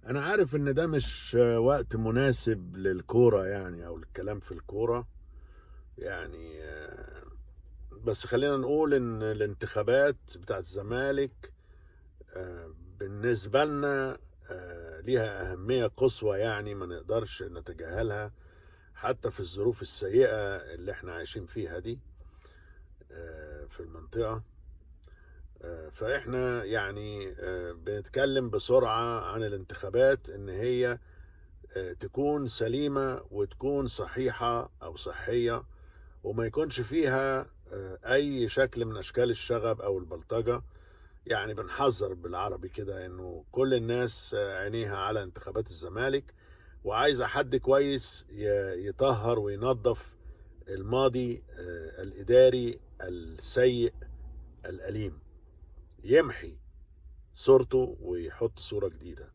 انا عارف ان ده مش وقت مناسب للكورة يعني او الكلام في الكورة يعني. بس خلينا نقول ان الانتخابات بتاعت الزمالك بالنسبة لنا ليها أهمية قصوى، يعني ما نقدرش نتجاهلها حتى في الظروف السيئة اللي احنا عايشين فيها دي في المنطقة. فاحنا يعني بنتكلم بسرعة عن الانتخابات ان هي تكون سليمة وتكون صحيحة أو صحية، وما يكونش فيها أي شكل من أشكال الشغب أو البلطجة. يعني بنحذر بالعربي كده إنه كل الناس عينيها على انتخابات الزمالك، وعايزة حد كويس يطهر وينظف الماضي الإداري السيء الأليم، يمحي صورته ويحط صورة جديدة.